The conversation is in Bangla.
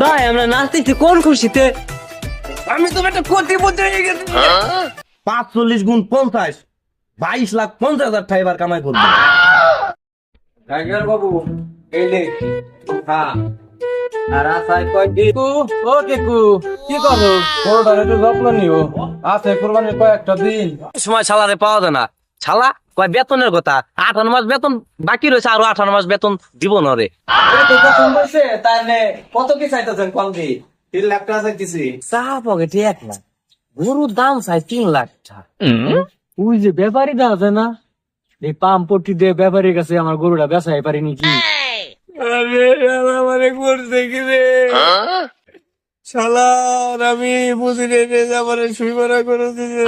ভাই আমরা নাচতেছি কোন খুশিতে? আমি তো একটা কোটিপতি হয়ে গেছি। 45 গুণ 50, 22,50,000 টাকা এবার কামাই করবো। টাইগার বাবু এই লে। হ্যাঁ আর আসায় কয়টি কু ও কেকু কি করো? ওটার একটু যত্ন নিও, আছে কোরবানির কয়েকটা দিন। সময় শালারে পাওয়া যায় না। শালা কয় বেতনের কথা, 58 মাস বেতন বাকি রয়েছে, আরো 58 মাস বেতন দিব না রে। তাহলে কত কি চাইতেছেন কল দি? 3 লাখ টাকা চাইতেছি। চা পকেটে 1 লাখ, গরুর দাম চাই 3 লাখ টাকা। ওই যে ব্যাপারীটা আছে না, এই পাম্পটি দিয়ে ব্যাপারীর কাছে আমার গরুটা বেচাই পারিনি কি? আরে আমারে করছে কি রে শালা, আমি বুঝি রে আমারে শুই মারা করে দিছে।